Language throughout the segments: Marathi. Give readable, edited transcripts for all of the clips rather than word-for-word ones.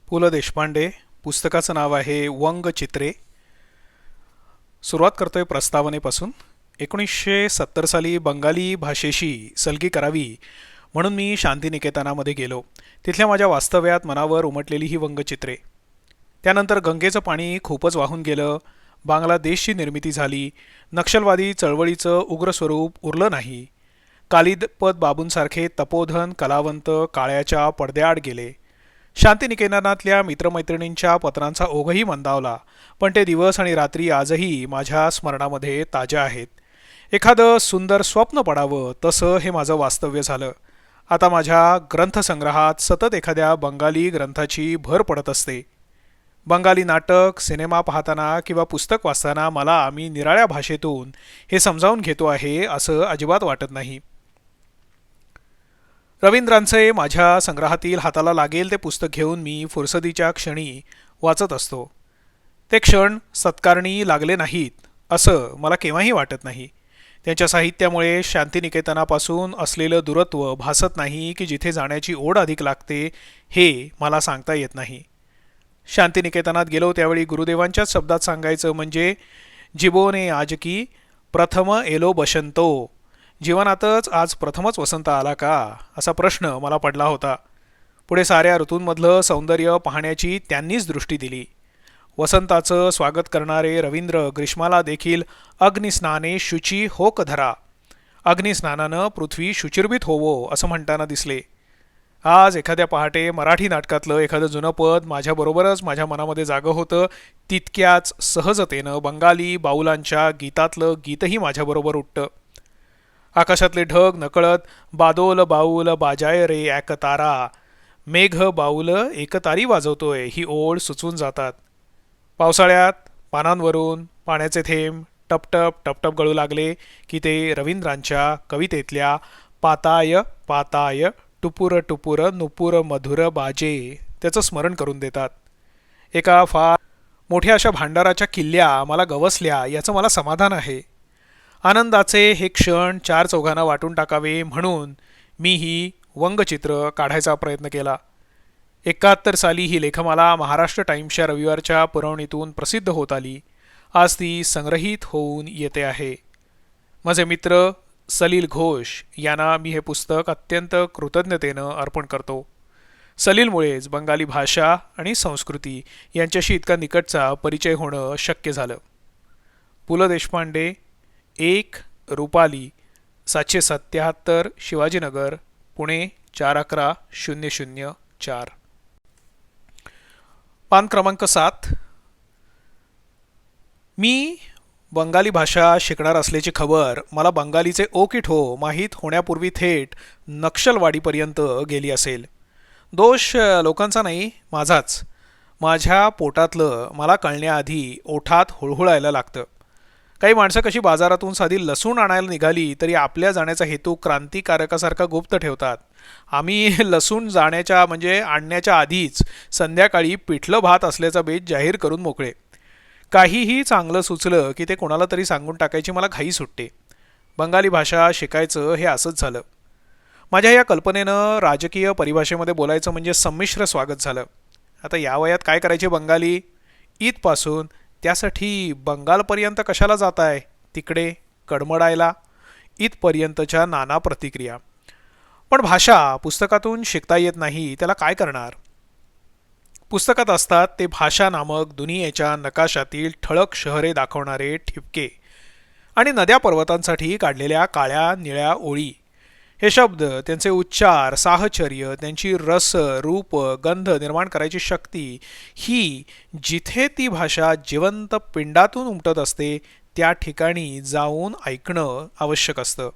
पु ल देशपांडे. पुस्तकाचं नाव आहे वंगचित्रे. सुरुवात करतोय प्रस्तावनेपासून. 1970 साली बंगाली भाषेशी सलगी करावी म्हणून मी शांतिनिकेतनामध्ये गेलो. तिथल्या माझ्या वास्तव्यात मनावर उमटलेली ही वंगचित्रे. त्यानंतर गंगेचं पाणी खूपच वाहून गेलं. बांगलादेशची निर्मिती झाली. नक्षलवादी चळवळीचं उग्र स्वरूप उरलं नाही. कालिदपद बाबूंसारखे तपोधन कलावंत काळ्याच्या पडद्याआड गेले. शांतिनिकेतनातल्या मित्रमैत्रिणींच्या पत्रांचा ओघही मंदावला, पण ते दिवस आणि रात्री आजही माझ्या स्मरणामध्ये ताज्या आहेत. एखादं सुंदर स्वप्न पडावं तसं हे माझं वास्तव्य झालं. आता माझ्या ग्रंथसंग्रहात सतत एखाद्या बंगाली ग्रंथाची भर पडत असते. बंगाली नाटक, सिनेमा पाहताना किंवा पुस्तक वाचताना मला मी निराळ्या भाषेतून हे समजावून घेतो आहे असं अजिबात वाटत नाही. रवींद्रांचे माझ्या संग्रहातील हाताला लागेल ते पुस्तक घेऊन मी फुरसतीच्या क्षणी वाचत असतो. ते क्षण सत्कारणी लागले नाहीत असं मला केव्हाही वाटत नाही. त्यांच्या साहित्यामुळे शांतिनिकेतनापासून असलेलं दूरत्व भासत नाही की जिथे जाण्याची ओढ अधिक लागते हे मला सांगता येत नाही. शांतिनिकेतनात गेलो त्यावेळी गुरुदेवांच्याच शब्दात सांगायचं म्हणजे जिबोने आज की प्रथम एलो बसंतो. जीवनातच आज प्रथमच वसंत आला का असा प्रश्न मला पडला होता. पुढे साऱ्या ऋतूंमधलं सौंदर्य पाहण्याची त्यांनीच दृष्टी दिली. वसंताचं स्वागत करणारे रवींद्र ग्रीष्माला देखील अग्निस्नाने शुची होक धरा, अग्निस्नानानं पृथ्वी शुचिर्भीत होवो असं म्हणताना दिसले. आज एखाद्या पहाटे मराठी नाटकातलं एखादं जुनं पद माझ्याबरोबरच माझ्या मनामध्ये जागं होतं. तितक्याच सहजतेनं बंगाली बाऊलांच्या गीतातलं गीतही माझ्याबरोबर उठतं. आकाशातले ढग नकळत बादोल बाऊल बाजाय रे एक तारा, मेघ बाऊल एक तारी वाजवतोय ही ओळ सुचून जातात. पावसाळ्यात पानांवरून पाण्याचे थेंब टपटप टपटप गळू लागले की ते रवींद्रांच्या कवितेतल्या पाताय पाताय टुपुर टुपुर नुपुर मधुर बाजे त्याचं स्मरण करून देतात. एका फार मोठ्या अशा भांडाराच्या किल्ल्या मला गवसल्या याचं मला समाधान आहे. आनंदाचे हे क्षण चार चौघांना वाटून टाकावे म्हणून मी ही वंगचित्र काढायचा प्रयत्न केला. 71 साली ही लेखमाला महाराष्ट्र टाइम्सच्या रविवारच्या पुरवणीतून प्रसिद्ध होत आली. आज ती संग्रहित होऊन येते आहे. माझे मित्र सलील घोष यांना मी हे पुस्तक अत्यंत कृतज्ञतेनं अर्पण करतो. सलीलमुळेच बंगाली भाषा आणि संस्कृती यांच्याशी इतका निकटचा परिचय होणं शक्य झालं. पु ल देशपांडे, 1 रुपाली, 777 शिवाजीनगर, पुणे 411004. पान क्रमांक 7. मी बंगाली भाषा शिकणार असल्याची खबर मला बंगालीचे ओ की ठो माहीत होण्यापूर्वी थेट नक्षलवाडीपर्यंत गेली असेल. दोष लोकांचा नाही, माझाच. माझ्या पोटातलं मला कळण्याआधी ओठात हुळहुळायला लागतं. काही माणसं कशी बाजारातून साधी लसूण आणायला निघाली तरी आपल्या जाण्याचा हेतू क्रांतिकारकासारखा गुप्त ठेवतात. आम्ही लसूण जाण्याच्या म्हणजे आणण्याच्या आधीच संध्याकाळी पिठलं भात असल्याचा बेत जाहीर करून मोकळे. काहीही चांगलं सुचलं की ते कोणाला तरी सांगून टाकायची मला घाई सुटते. बंगाली भाषा शिकायचं हे असंच झालं. माझ्या या कल्पनेनं राजकीय परिभाषेमध्ये बोलायचं म्हणजे संमिश्र स्वागत झालं. आता या वयात काय करायचे बंगाली? ईदपासून त्यासाठी बंगालपर्यंत कशाला जाताय? तिकडे कडमडायला? इथपर्यंतच्या नाना प्रतिक्रिया. पण भाषा पुस्तकातून शिकता येत नाही, त्याला काय करणार? पुस्तकात असतात ते भाषा नामक दुनियेच्या नकाशातील ठळक शहरे दाखवणारे ठिपके आणि नद्या पर्वतांसाठी काढलेल्या काळ्या निळ्या ओळी. हे शब्द, त्यांचे उच्चार, साहचर्य, त्यांची रस रूप गंध निर्माण करायची शक्ती ही जिथे ती भाषा जिवंत पिंडातून उमटत असते त्या ठिकाणी जाऊन ऐकणं आवश्यक असतं.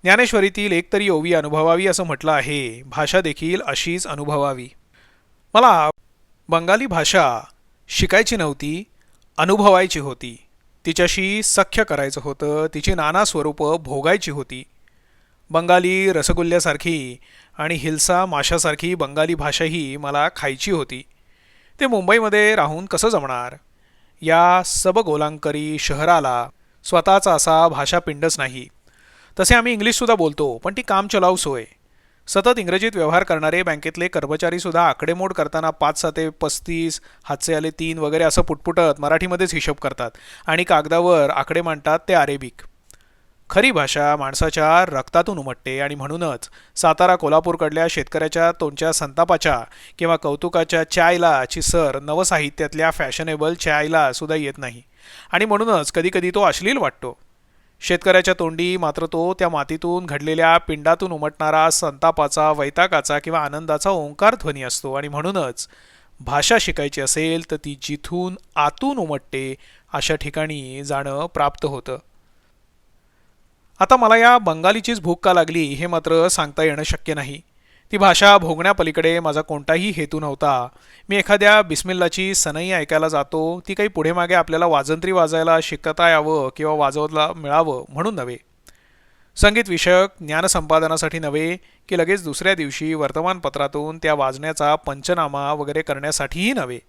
ज्ञानेश्वरीतील एकतरी ओवी अनुभवावी असं म्हटलं आहे. भाषा देखील अशीच अनुभवावी. मला बंगाली भाषा शिकायची नव्हती, अनुभवायची होती. तिच्याशी सख्य करायचं होतं, तिची नाना स्वरूपं भोगायची होती. बंगाली रसगुल्ल्यासारखी आणि हिल्सा माशासारखी बंगाली भाषाही मला खायची होती. ते मुंबईमध्ये राहून कसं जमणार? या सबगोलांकरी शहराला स्वतःचा असा भाषापिंडच नाही. तसे आम्ही इंग्लिशसुद्धा बोलतो, पण ती कामचलाऊ सोय. सतत इंग्रजीत व्यवहार करणारे बँकेतले कर्मचारीसुद्धा आकडेमोड करताना 5 7 35 हातचे आले 3 वगैरे असं पुटपुटत मराठीमध्येच हिशोब करतात आणि कागदावर आकडे मांडतात ते अरेबिक. खरी भाषा माणसाच्या रक्तातून उमटते आणि म्हणूनच सातारा कोल्हापूरकडल्या शेतकऱ्याच्या तोंडच्या संतापाच्या किंवा कौतुकाच्या चायला ची सर नवसाहित्यातल्या फॅशनेबल चायला सुद्धा येत नाही आणि म्हणूनच कधीकधी तो अश्लील वाटतो. शेतकऱ्याच्या तोंडी मात्र तो त्या मातीतून घडलेल्या पिंडातून उमटणारा संतापाचा वैतागाचा किंवा आनंदाचा ओंकार ध्वनी असतो आणि म्हणूनच भाषा शिकायची असेल तर ती जिथून आतून उमटते अशा ठिकाणी जाणं प्राप्त होतं. आता मला या बंगालीचीच भूक का लागली हे मात्र सांगता येणं शक्य नाही. ती भाषा भोगण्यापलीकडे माझा कोणताही हेतू नव्हता. मी एखाद्या बिस्मिल्लाची सनई ऐकायला जातो ती काही पुढे मागे आपल्याला वाजंत्री वाजायला शिकता यावं किंवा वाजवता मिळावं म्हणून नव्हे. संगीत विषयक ज्ञानसंपादनासाठी नव्हे की लगेच दुसऱ्या दिवशी वर्तमानपत्रातून त्या वाजण्याचा पंचनामा वगैरे करण्यासाठीही नव्हे.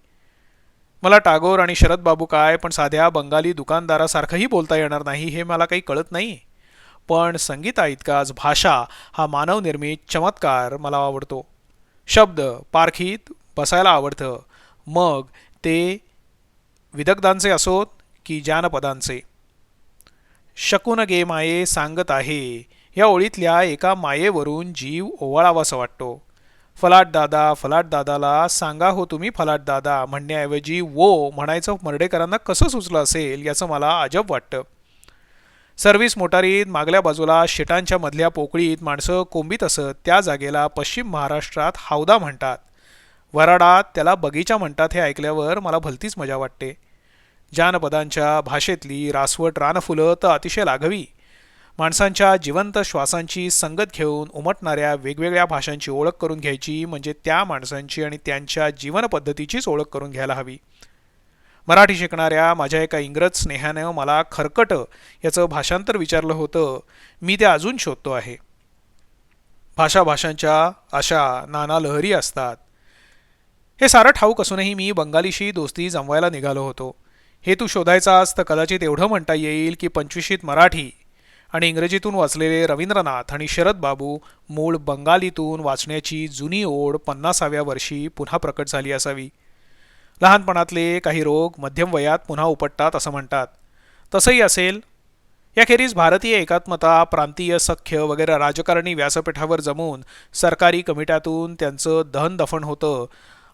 मला टागोर आणि शरद बाबू काय पण साध्या बंगाली दुकानदारासारखंही बोलता येणार नाही हे मला काही कळत नाही. पण संगीताइतकाच भाषा हा मानवनिर्मित चमत्कार मला आवडतो. शब्द पारखीत बसायला आवडतं, मग ते विदग्धांचे असोत की जानपदांचे. शकून गे माये सांगत आहे या ओळीतल्या एका मायेवरून जीव ओवाळावासा वाटतो. फलाट दादाला सांगा हो तुम्ही फलाट दादा म्हणण्याऐवजी वो म्हणायचं मर्डेकरांना कसं सुचलं असेल याचं मला अजब वाटतं. सर्व्हिस मोटारीत मागल्या बाजूला शिटांच्या मधल्या पोकळीत माणसं कोंबीत असत त्या जागेला पश्चिम महाराष्ट्रात हावदा म्हणतात. वराडात त्याला बगीचा म्हणतात हे ऐकल्यावर मला भलतीच मजा वाटते. जानपदांच्या भाषेतली रासवट रानफुलं तर अतिशय लाघवी. माणसांच्या जिवंत श्वासांची संगत घेऊन उमटणाऱ्या वेगवेगळ्या भाषांची ओळख करून घ्यायची म्हणजे त्या माणसांची आणि त्यांच्या जीवनपद्धतीचीच ओळख करून घ्यायला हवी. मराठी शिकणाऱ्या माझ्या एका इंग्रज स्नेहानं मला खरकट याचं भाषांतर विचारलं होतं. मी ते अजून शोधतो आहे. भाषांच्या अशा नाना लहरी असतात. हे सारं ठाऊक असूनही मी बंगालीशी दोस्ती जमवायला निघालो होतो. हेतू शोधायचाच तर कदाचित एवढं म्हणता येईल की 25वीत मराठी आणि इंग्रजीतून वाचलेले रवींद्रनाथ आणि शरद बाबू मूळ बंगालीतून वाचण्याची जुनी ओढ 50व्या वर्षी पुन्हा प्रकट झाली असावी. लहानपणातले काही रोग मध्यम वयात पुन्हा उपटतात असं म्हणतात. तसंही असेल. याखेरीज भारतीय एकात्मता प्रांतीय सख्य वगैरे राजकारणी व्यासपीठावर जमून सरकारी कमिट्यातून त्यांचं दहन दफन होतं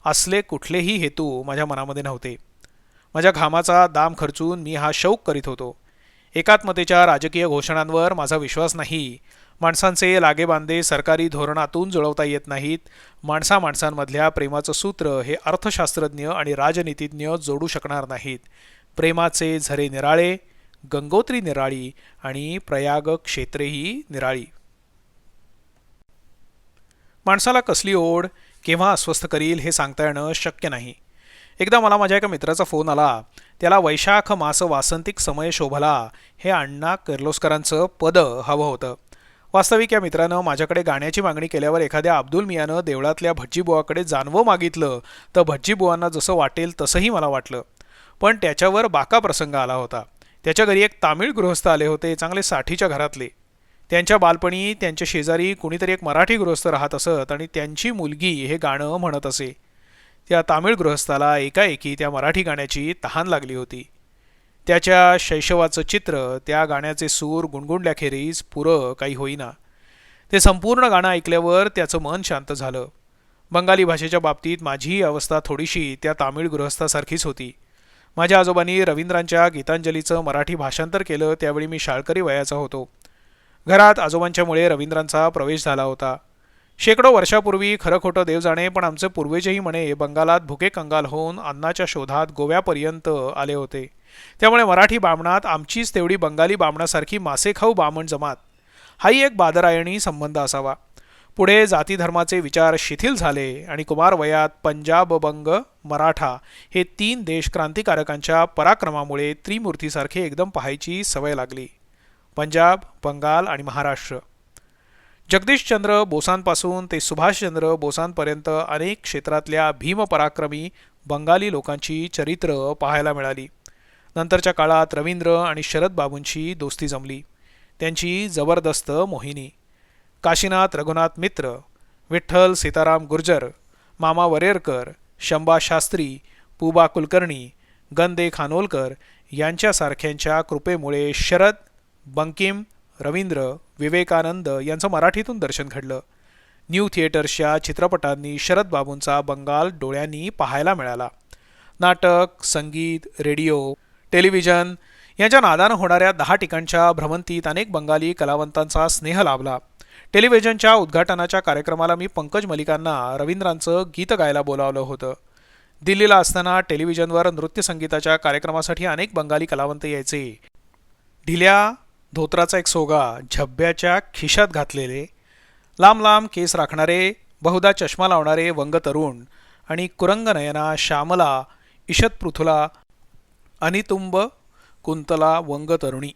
असले कुठलेही हेतू माझ्या मनामध्ये नव्हते. माझ्या घामाचा दाम खर्चून मी हा शौक करीत होतो. एकात्मतेच्या राजकीय घोषणांवर माझा विश्वास नाही. माणसांचे लागेबांधे सरकारी धोरणातून जुळवता येत नाहीत. माणसांमधल्या प्रेमाचं सूत्र हे अर्थशास्त्रज्ञ आणि राजनीतिज्ञ जोडू शकणार नाहीत. प्रेमाचे झरे निराळे, गंगोत्री निराळी आणि प्रयाग क्षेत्रेही निराळी. माणसाला कसली ओढ केव्हा अस्वस्थ करील हे सांगता येणं शक्य नाही. एकदा मला माझ्या एका मित्राचा फोन आला. त्याला वैशाख मास वासंतिक समय शोभला हे अण्णा किर्लोस्करांचं पद हवं होतं. वास्तविक या मित्रानं माझ्याकडे गाण्याची मागणी केल्यावर एखाद्या अब्दुल मियानं देवळातल्या भटजीबुवाकडे जानवं मागितलं तर भटजीबुवांना जसं वाटेल तसंही मला वाटलं. पण त्याच्यावर बाका प्रसंग आला होता. त्याच्या घरी एक तामिळ गृहस्थ आले होते, चांगले 60च्या घरातले. त्यांच्या बालपणी त्यांच्या शेजारी कुणीतरी एक मराठी गृहस्थ राहत असत आणि त्यांची मुलगी हे गाणं म्हणत असे. त्या तामिळ गृहस्थाला एकाएकी त्या मराठी गाण्याची तहान लागली होती. त्याच्या शैशवाचं चित्र त्या गाण्याचे सूर गुणगुणल्याखेरीज पुरं काही होईना. ते संपूर्ण गाणं ऐकल्यावर त्याचं मन शांत झालं. बंगाली भाषेच्या बाबतीत माझीही अवस्था थोडीशी त्या तामिळ गृहस्थासारखीच होती. माझ्या आजोबांनी रवींद्रांच्या गीतांजलीचं मराठी भाषांतर केलं त्यावेळी मी शाळकरी वयाचा होतो. घरात आजोबांच्यामुळे रवींद्रांचा प्रवेश झाला होता. शेकडो वर्षापूर्वी खरं खोटं देव जाणे पण आमचे पूर्वजही म्हणे बंगालात भुके कंगाल होऊन अन्नाच्या शोधात गोव्यापर्यंत आले होते. त्यामुळे मराठी बामणात आमचीच तेवढी बंगाली बामणासारखी मासे खाऊ बामण जमात. हाही एक बादरायणी संबंध असावा. पुढे जातीधर्माचे विचार शिथिल झाले आणि कुमार वयात पंजाब बंग मराठा हे 3 देश क्रांतिकारकांच्या पराक्रमामुळे त्रिमूर्तीसारखे एकदम पाहायची सवय लागली. पंजाब, बंगाल आणि महाराष्ट्र. जगदीशचंद्र बोसांपासून ते सुभाषचंद्र बोसांपर्यंत अनेक क्षेत्रातल्या भीमपराक्रमी बंगाली लोकांची चरित्र पाहायला मिळाली. नंतरच्या काळात रवींद्र आणि शरद बाबूंची दोस्ती जमली. त्यांची जबरदस्त मोहिनी. काशीनाथ रघुनाथ मित्र, विठ्ठल सीताराम गुर्जर, मामा वरेरकर, शंभा शास्त्री, पुबा कुलकर्णी, गंदे खानोलकर यांच्यासारख्यांच्या कृपेमुळे शरद, बंकिम, रवींद्र, विवेकानंद यांचं मराठीतून दर्शन घडलं. न्यू थिएटर्सच्या चित्रपटांनी शरद बाबूंचा बंगाल डोळ्यांनी पाहायला मिळाला. नाटक, संगीत, रेडिओ, टेलिव्हिजन यांच्या नादानं होणाऱ्या 10 ठिकाणच्या भ्रमंतीत अनेक बंगाली कलावंतांचा स्नेह लाभला. टेलिव्हिजनच्या उद्घाटनाच्या कार्यक्रमाला मी पंकज मलिकांना रवींद्रांचं गीत गायला बोलावलं होतं. दिल्लीला असताना टेलिव्हिजनवर नृत्यसंगीताच्या कार्यक्रमासाठी अनेक बंगाली कलावंत यायचे. ढिल्या धोत्राचा एक सोगा झब्ब्याच्या खिशात घातलेले, लांब लांब केस राखणारे, बहुधा चष्मा लावणारे वंग तरुण आणि कुरंगनयना श्यामला, ईषत पृथुला, अनितुंब कुंतला वंग तरुणी.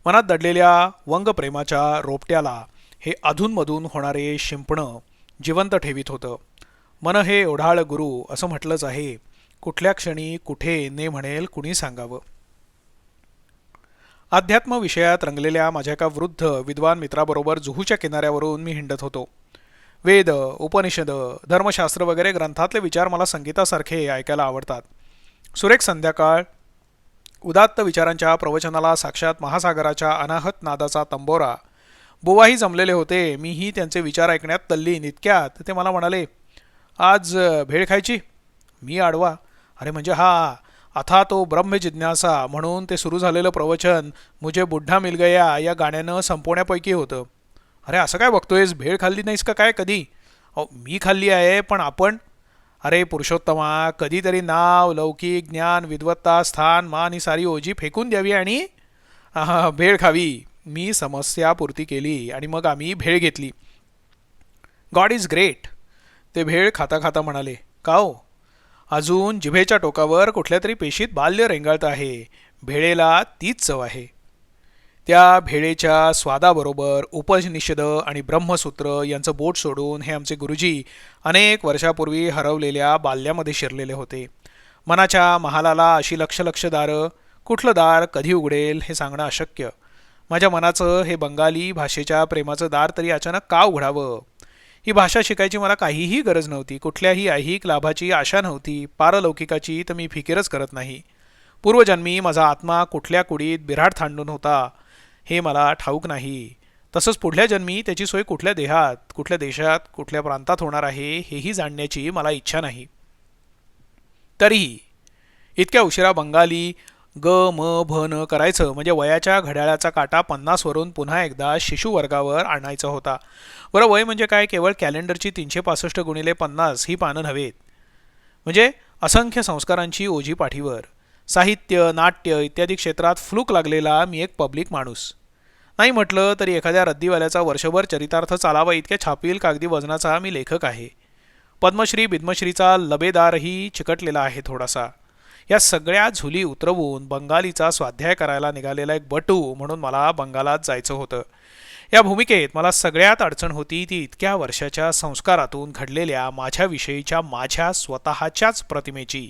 मनात दडलेल्या वंग प्रेमाच्या रोपट्याला हे अधूनमधून होणारे शिंपणं जिवंत ठेवीत होतं. मन हे ओढाळ गुरु असं म्हटलंच आहे. कुठल्या क्षणी कुठे ने म्हणेल कुणी सांगावं. अध्यात्म विषयात रंगलेल्या माझ्या एका वृद्ध विद्वान मित्राबरोबर जुहूच्या किनाऱ्यावरून मी हिंडत होतो. वेद, उपनिषद, धर्मशास्त्र वगैरे ग्रंथातले विचार मला संगीतासारखे ऐकायला आवडतात. सुरेख संध्याकाळ, उदात्त विचारांच्या प्रवचनाला साक्षात महासागराच्या अनाहत नादाचा तंबोरा. बुवाही जमलेले होते. मीही त्यांचे विचार ऐकण्यात तल्लीन. इतक्यात ते मला म्हणाले, आज भेळ खायची? मी आडवा. अरे म्हणजे हा अथा तो ब्रह्म जिज्ञासा म्हणून ते सुरू झालेलं प्रवचन मुझे बुड्ढा मिल गया या गाण्यानं संपवण्यापैकी होतं. अरे असं काय बघतोयस, भेळ खाल्ली नाहीस का काय कधी? अहो मी खाल्ली आहे, पण आपण. अरे पुरुषोत्तमा, कधीतरी नाव, लौकिक, ज्ञान, विद्वत्ता, स्थान, मान ही सारी ओझी फेकून द्यावी आणि भेळ खावी. मी समस्यापूर्ती केली आणि मग आम्ही भेळ घेतली. गॉड इज ग्रेट, ते भेळ खाता खाता म्हणाले. का हो? अजून जिभेच्या टोकावर कुठल्या तरी पेशीत बाल्य रेंगाळत आहे. भेळेला तीच चव आहे. त्या भेळेच्या स्वादाबरोबर उपनिषद आणि ब्रह्मसूत्र यांचं बोट सोडून हे आमचे गुरुजी अनेक वर्षापूर्वी हरवलेल्या बाल्यामध्ये शिरलेले होते. मनाच्या महालाला अशी लक्ष दारं, कुठलं दार कधी उघडेल हे सांगणं अशक्य. माझ्या मनाचं हे बंगाली भाषेच्या प्रेमाचं दार तरी अचानक का उघडावं? ही भाषा शिकायची मला काहीही गरज नव्हती. कुठल्याही ऐहिक लाभाची आशा नव्हती. पारलौकिकाची तर मी फिकीरच करत नाही. पूर्वजन्मी माझा आत्मा कुठल्या कुडीत बिऱ्हाड थांडून होता हे मला ठाऊक नाही. तसंच पुढल्या जन्मी त्याची सोय कुठल्या देहात, कुठल्या देशात, कुठल्या प्रांतात होणार आहे हेही जाणण्याची मला इच्छा नाही. तरीही इतक्या उशिरा बंगाली ग म भ न करायचं म्हणजे वयाच्या घड्याळाचा काटा 50 वरून पुन्हा एकदा शिशुवर्गावर आणायचा होता. बरं वय म्हणजे काय, केवळ कॅलेंडरची 365 गुणिले 50 ही पानं नव्हेत. म्हणजे असंख्य संस्कारांची ओझी पाठीवर. साहित्य, नाट्य इत्यादी क्षेत्रात फ्लूक लागलेला मी एक पब्लिक माणूस. नाही म्हटलं तरी एखाद्या रद्दीवाल्याचा वर्षभर चरितार्थ चालावा इतक्या छापील कागदी वजनाचा मी लेखक आहे. पद्मश्री बिद्मश्रीचा लबेदारही चिकटलेला आहे थोडासा. या सगळ्या झुली उतरवून बंगालीचा स्वाध्याय करायला निघालेला एक बटू म्हणून मला बंगालात जायचं होतं. या भूमिकेत मला सगळ्यात अडचण होती ती इतक्या वर्षाच्या संस्कारातून घडलेल्या माझ्याविषयीच्या माझ्या स्वतःच्याच प्रतिमेची.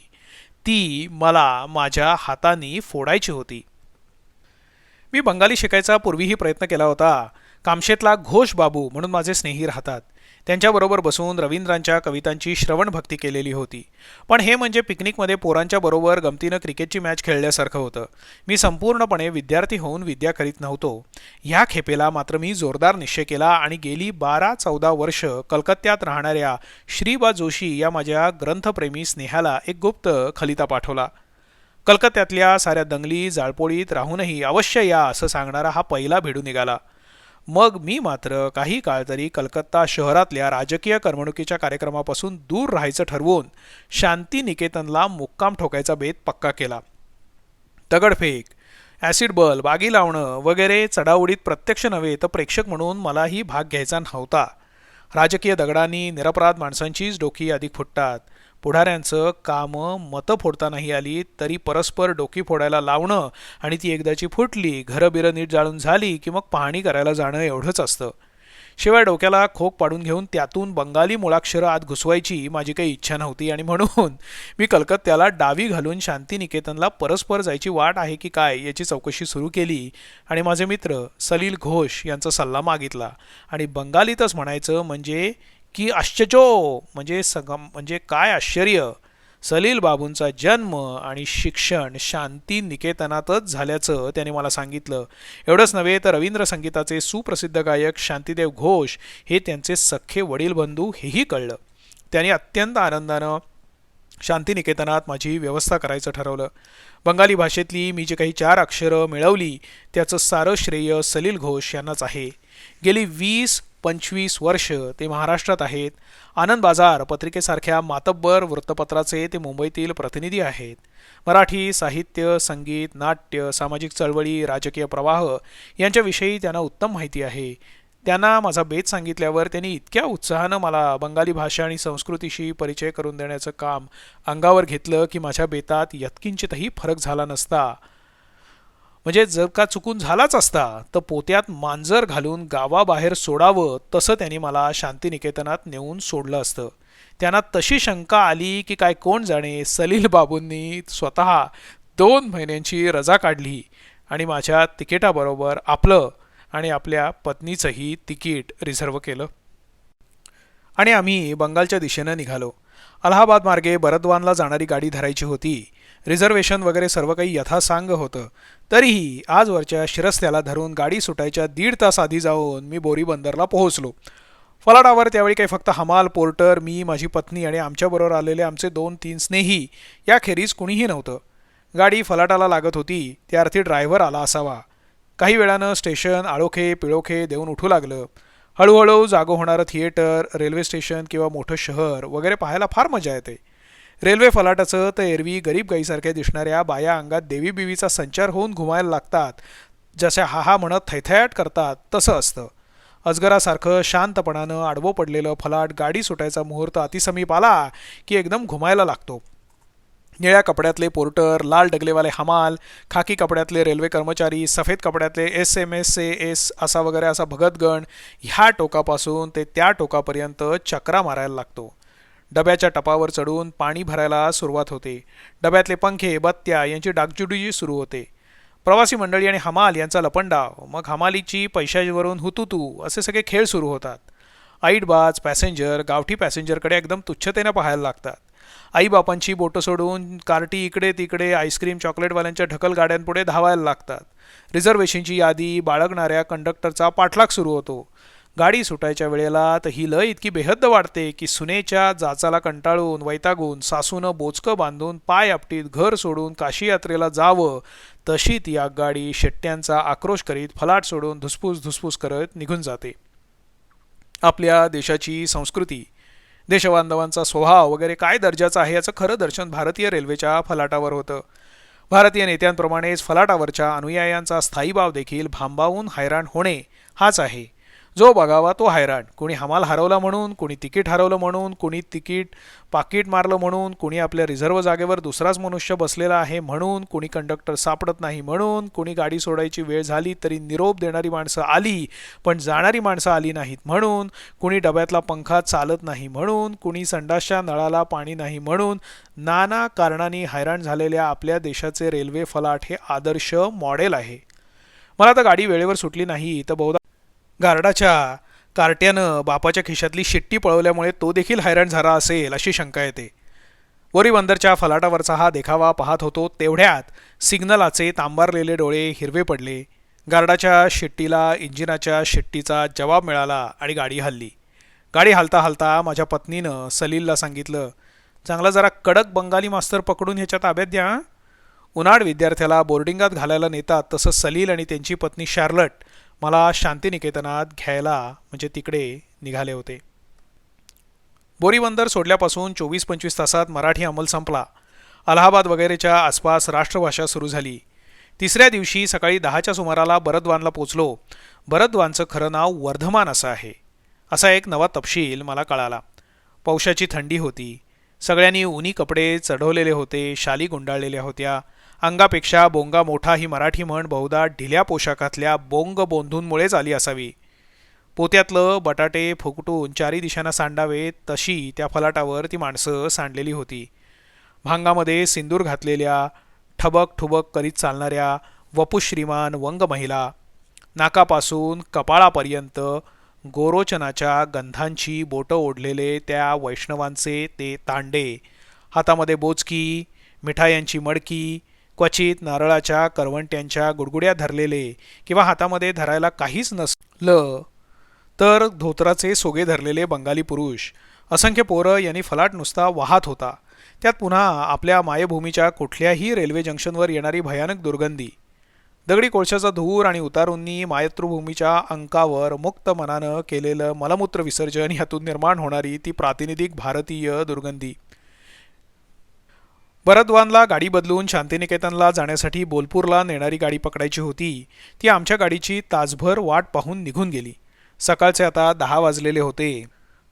ती मला माझ्या हातांनी फोडायची होती. मी बंगाली शिकायचा पूर्वीही प्रयत्न केला होता. कामशेतला घोष बाबू म्हणून माझे स्नेही राहतात. त्यांच्याबरोबर बसून रवींद्रांच्या कवितांची श्रवणभक्ती केलेली होती. पण हे म्हणजे पिकनिकमध्ये पोरांच्या बरोबर गमतीनं क्रिकेटची मॅच खेळल्यासारखं होतं. मी संपूर्णपणे विद्यार्थी होऊन विद्या करीत नव्हतो. ह्या खेपेला मात्र मी जोरदार निश्चय केला आणि गेली 12-14 वर्ष कलकत्त्यात राहणाऱ्या श्रीबा जोशी या माझ्या ग्रंथप्रेमी स्नेहाला एक गुप्त खलिता पाठवला. कलकत्त्यातल्या साऱ्या दंगली जाळपोळीत राहूनही अवश्य या असं सांगणारा हा पहिला भेडू निघाला. मग मी मात्र काही काळ तरी कलकत्ता शहरातल्या राजकीय करमणुकीच्या कार्यक्रमापासून दूर राहायचं ठरवून शांतिनिकेतनला मुक्काम ठोकायचा बेत पक्का केला. दगडफेक, ॲसिड बल्ब, आगी लावणं वगैरे चढाओढीत प्रत्यक्ष नव्हे तर प्रेक्षक म्हणून मलाही भाग घ्यायचा नव्हता. राजकीय दगडांनी निरपराध माणसांचीच डोकी अधिक फुटतात. पुढाऱ्यांचं कामं मतं फोडता नाही आली तरी परस्पर डोकी फोडायला लावणं आणि ती एकदाची फुटली, घरं बिरं नीट जाळून झाली की मग पाहणी करायला जाणं एवढंच असतं. शिवाय डोक्याला खोक पाडून घेऊन त्यातून बंगाली मुळाक्षरं आत घुसवायची माझी काही इच्छा नव्हती आणि म्हणून मी कलकत्त्याला डावी घालून शांतिनिकेतनला परस्पर जायची वाट आहे की काय याची चौकशी सुरू केली आणि माझे मित्र सलील घोष यांचा सल्ला मागितला आणि बंगालीतच म्हणायचं म्हणजे की आश्चर्यो म्हणजे काय आश्चर्य. सलील बाबूंचा जन्म आणि शिक्षण शांती निकेतनातच झाल्याचं त्याने मला सांगितलं. एवढंच नव्हे तर रवींद्र संगीताचे सुप्रसिद्ध गायक शांतीदेव घोष हे त्यांचे सख्खे वडील बंधू हेही कळलं. त्यांनी अत्यंत आनंदानं शांतिनिकेतनात माझी व्यवस्था करायचं ठरवलं. बंगाली भाषेतली मी जी काही 4 अक्षरं मिळवली त्याचं सारं श्रेय सलील घोष यांनाच आहे. गेली 20-25 वर्ष ते महाराष्ट्रात आहेत. आनंद बाजार पत्रिकेसारख्या मातब्बर वृत्तपत्राचे ते मुंबईतील प्रतिनिधी आहेत. मराठी साहित्य, संगीत, नाट्य, सामाजिक चळवळी, राजकीय प्रवाह यांच्याविषयी त्यांना उत्तम माहिती आहे. त्यांना माझा बेत सांगितल्यावर त्यांनी इतक्या उत्साहानं मला बंगाली भाषा आणि संस्कृतीशी परिचय करून देण्याचं काम अंगावर घेतलं की माझ्या बेतात यत्किंचितही फरक झाला नसता. म्हणजे जर का चुकून झालाच असता तर पोत्यात मांजर घालून गावाबाहेर सोडावं तसं त्यांनी मला शांतिनिकेतनात नेऊन सोडलं असतं. त्यांना तशी शंका आली की काय कोण जाणे सलील बाबूंनी स्वतः 2 महिन्यांची रजा काढली आणि माझ्या तिकिटाबरोबर आपलं आणि आपल्या पत्नीचंही तिकीट रिझर्व केलं आणि आम्ही बंगालच्या दिशेनं निघालो. अलाहाबाद मार्गे बरद्वानला जाणारी गाडी धरायची होती. रिझर्वेशन वगैरे सर्व काही यथासांग होतं. तरीही आजवरच्या शिरस्त्याला धरून गाडी सुटायच्या 1.5 तास आधी जाऊन मी बोरी बंदरला पोहोचलो. फलाटावर त्यावेळी काही फक्त हमाल, पोर्टर, मी, माझी पत्नी आणि आमच्याबरोबर आलेले आमचे 2-3 स्नेही याखेरीज कुणीही नव्हतं. गाडी फलाटाला लागत होती त्या अर्थी ड्रायव्हर आला असावा. काही वेळानं स्टेशन आळोखे पिळोखे देऊन उठू लागलं. हळूहळू जागं होणारं थिएटर, रेल्वे स्टेशन किंवा मोठं शहर वगैरे पाहायला फार मजा येते. रेल्वे फलाटाचं तर एरवी गरीब गाईसारख्या दिसणाऱ्या बाया अंगात देवीबिवीचा संचार होऊन घुमायला लागतात. जशा हा म्हणत थैथयाट करतात तसं असतं. अजगरासारखं शांतपणानं आडवं पडलेलं फलाट गाडी सुटायचा मुहूर्त अतिसमीप आला की एकदम घुमायला लागतो. निळ्या कपड्यातले पोर्टर, लाल डगलेवाले हमाल, खाकी कपड्यातले रेल्वे कर्मचारी, सफेद कपड्यातले SMS असा वगैरे असा भगतगण ह्या टोकापासून ते त्या टोकापर्यंत चक्रा मारायला लागतो. डब्याच्या टपावर चढून पाणी भरायला सुरुवात होते. डब्यातले पंखे बत्त्या यांची डागजुडीजी सुरू होते. प्रवासी मंडळी आणि हमाल यांचा लपंडाव, मग हमालीची पैशावरून हुतुतू असे सगळे खेळ सुरू होतात. ऐटबाज पॅसेंजर गावठी पॅसेंजरकडे एकदम तुच्छतेनं पाहायला लागतात. आईबापांची बोटं सोडून कार्टी इकडे तिकडे आईस्क्रीम चॉकलेटवाल्यांच्या ढकल गाड्यांपुढे धावायला लागतात. रिझर्वेशनची यादी बाळगणाऱ्या कंडक्टरचा पाठलाग सुरू होतो. गाडी सुटायच्या वेळेला तर ही लय इतकी बेहद्द वाढते की सुनेच्या जाचाला कंटाळून वैतागून सासूनं बोचकं बांधून पाय आपटीत घर सोडून काशी यात्रेला जावं तशी ती आगगाडी शेट्ट्यांचा आक्रोश करीत फलाट सोडून धुसफूस करत निघून जाते. आपल्या देशाची संस्कृती, देशबांधवांचा स्वभाव वगैरे काय दर्जाचा आहे याचं खरं दर्शन भारतीय रेल्वेच्या फलाटावर होतं. भारतीय नेत्यांप्रमाणेच फलाटावरच्या अनुयायांचा स्थायीभाव देखील भांबावून हैराण होणे हाच आहे. जो बघावा तो हैराण. कोणी हमाल हरवला म्हणून, कोणी तिकीट हरवलं म्हणून, कोणी तिकीट पाकीट मारलं म्हणून, कोणी आपल्या रिझर्व जागेवर दुसराच मनुष्य बसलेला आहे म्हणून, कोणी कंडक्टर सापडत नाही म्हणून, कोणी गाडी सोडायची वेळ झाली तरी निरोप देणारी माणसं आली पण जाणारी माणसं आली नाहीत म्हणून, कोणी डब्यातला पंखा चालत नाही म्हणून, कोणी संडासच्या नळाला पाणी नाही म्हणून, नाना कारणांनी हैराण झालेल्या आपल्या देशाचे रेल्वे फलाट हे आदर्श मॉडेल आहे. मला तर गाडी वेळेवर सुटली नाही तर बहुधा गार्डाच्या कार्ट्यानं बापाच्या खिशातली शिट्टी पळवल्यामुळे तो देखील हैराण झाला असेल अशी शंका येते. बोरीबंदरच्या फलाटावरचा हा देखावा पाहत होतो तेवढ्यात सिग्नलाचे तांबारलेले डोळे हिरवे पडले. गार्डाच्या शिट्टीला इंजिनाच्या शिट्टीचा जवाब मिळाला आणि गाडी हलली. गाडी हलता हलता माझ्या पत्नीनं सलीलला सांगितलं, चांगला जरा कडक बंगाली मास्तर पकडून ह्याच्या ताब्यात द्या. उन्हाळ विद्यार्थ्याला बोर्डिंगात घालायला नेतात तसं सलील आणि त्यांची पत्नी शार्लट मला शांतिनिकेतनात घ्यायला म्हणजे तिकडे निघाले होते. बोरीबंदर सोडल्यापासून 24-25 तासात मराठी अंमल संपला. अलाहाबाद वगैरेच्या आसपास राष्ट्रभाषा सुरू झाली. 3ऱ्या दिवशी सकाळी 10च्या सुमाराला बरद्वानला पोचलो. बरद्वानचं खरं नाव वर्धमान असं आहे. असा एक नवा तपशील मला कळाला. पौषाची थंडी होती. सगळ्यांनी उनी कपडे चढवलेले होते, शाली गुंडाळलेल्या होत्या. अंगापेक्षा बोंगा मोठा ही मराठी म्हण बहुधा ढिल्या पोशाखातल्या बोंग बोंधूंमुळेच आली असावी. पोत्यातलं बटाटे फुकटून चारी दिशांना सांडावे तशी त्या फलाटावर ती माणसं सांडलेली होती. भांगामध्ये सिंदूर घातलेल्या, ठबक ठुबक करीत चालणाऱ्या वपुश्रीमान वंग महिला, नाकापासून कपाळापर्यंत गोरोचनाच्या गंधांची बोटं ओढलेले त्या वैष्णवांचे ते तांडे, हातामध्ये बोचकी, मिठायांची मडकी, क्वचित नारळाच्या करवंट्यांच्या गुडगुड्या धरलेले किंवा हातामध्ये धरायला काहीच नसलं तर धोत्राचे सोगे धरलेले बंगाली पुरुष, असंख्य पोरं यांनी फलाट नुसता वाहत होता. त्यात पुन्हा आपल्या मायभूमीच्या कुठल्याही रेल्वे जंक्शनवर येणारी भयानक दुर्गंधी. दगडी कोळशाचा धूर आणि उतारूंनी मातृभूमीच्या अंकावर मुक्त मनानं केलेलं मलमूत्र विसर्जन यातून निर्माण होणारी ती प्रातिनिधिक भारतीय दुर्गंधी. बरद्वानला गाडी बदलून शांतिनिकेतनला जाण्यासाठी बोलपूरला नेणारी गाडी पकडायची होती. ती आमच्या गाडीची तासभर वाट पाहून निघून गेली. सकाळचे आता 10 वाजलेले होते.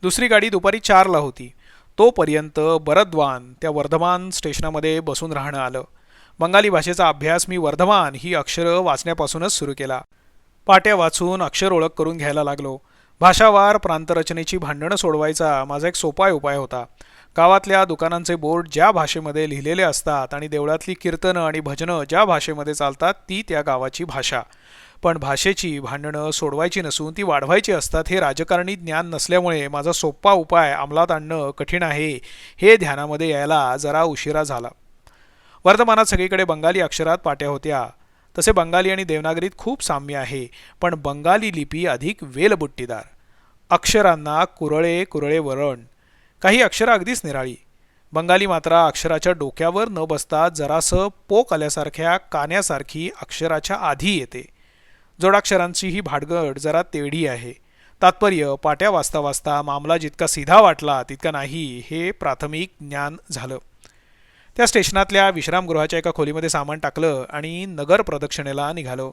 दुसरी गाडी दुपारी 4ला होती. तोपर्यंत बरद्वान त्या वर्धमान स्टेशनामध्ये बसून राहणं आलं. बंगाली भाषेचा अभ्यास मी वर्धमान ही अक्षरं वाचण्यापासूनच सुरू केला. पाट्या वाचून अक्षर ओळख करून घ्यायला लागलो. भाषावार प्रांतरचनेची भांडणं सोडवायचा माझा एक सोपा उपाय होता. गावातल्या दुकानांचे बोर्ड ज्या भाषेमध्ये लिहिलेले असतात आणि देवळातली कीर्तनं आणि भजनं ज्या भाषेमध्ये चालतात ती त्या गावाची भाषा. पण भाषेची भांडणं सोडवायची नसून ती वाढवायची असतात हे राजकारणी ज्ञान नसल्यामुळे माझा सोपा उपाय अंमलात आणणं कठीण आहे हे ध्यानामध्ये यायला जरा उशिरा झाला. वर्तमानात सगळीकडे बंगाली अक्षरात पाट्या होत्या. तसे बंगाली आणि देवनागरीत खूप साम्य आहे, पण बंगाली लिपी अधिक वेलबुट्टीदार. अक्षरांना कुरळे कुरळे वळण, काही अक्षरं अगदीच निराळी. बंगाली मात्र अक्षराच्या डोक्यावर न बसता जरासं पोक आल्यासारख्या कान्यासारखी अक्षराच्या आधी येते. जोडाक्षरांची ही भाडगड जरा तेढी आहे. तात्पर्य पाट्या वाचता वाचता मामला जितका सीधा वाटला तितका नाही हे प्राथमिक ज्ञान झालं. त्या स्टेशनातल्या विश्रामगृहाच्या एका खोलीमध्ये सामान टाकलं आणि नगर प्रदक्षिणेला निघालो.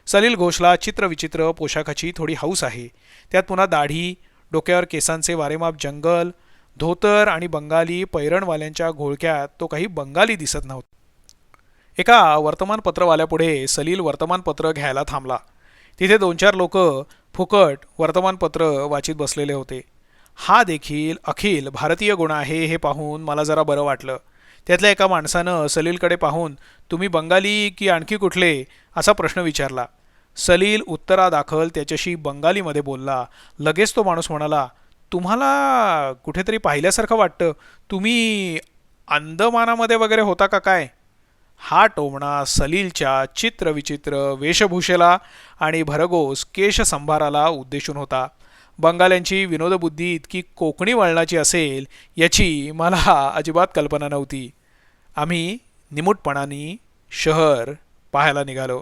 सलील घोषला चित्रविचित्र पोशाखाची थोडी हौस आहे. त्यात पुन्हा दाढी, डोक्यावर केसांचे वारेमाप जंगल, धोतर आणि बंगाली पैरणवाल्यांच्या घोळक्यात तो काही बंगाली दिसत नव्हता. एका वर्तमानपत्रवाल्यापुढे सलील वर्तमानपत्र घ्यायला थांबला. तिथे 2-4 लोक फुकट वर्तमानपत्र वाचित बसलेले होते. हा देखील अखिल भारतीय गुण आहे हे पाहून मला जरा बरं वाटलं. त्यातल्या एका माणसानं सलीलकडे पाहून तुम्ही बंगाली की आणखी कुठले असा प्रश्न विचारला. सलील उत्तरादाखल त्याच्याशी बंगालीमध्ये बोलला. लगेच तो माणूस म्हणाला, तुम्हाला कुठेतरी पाहिल्यासारखं वाटतं. तुम्ही अंदमानामध्ये वगैरे होता का काय? हा टोमणा सलीलच्या चित्रविचित्र वेशभूषेला आणि भरघोस केशसंभाराला उद्देशून होता. बंगाल्यांची विनोदबुद्धी इतकी कोकणी वळणाची असेल याची मला अजिबात कल्पना नव्हती. आम्ही निमूटपणाने शहर पाहायला निघालो.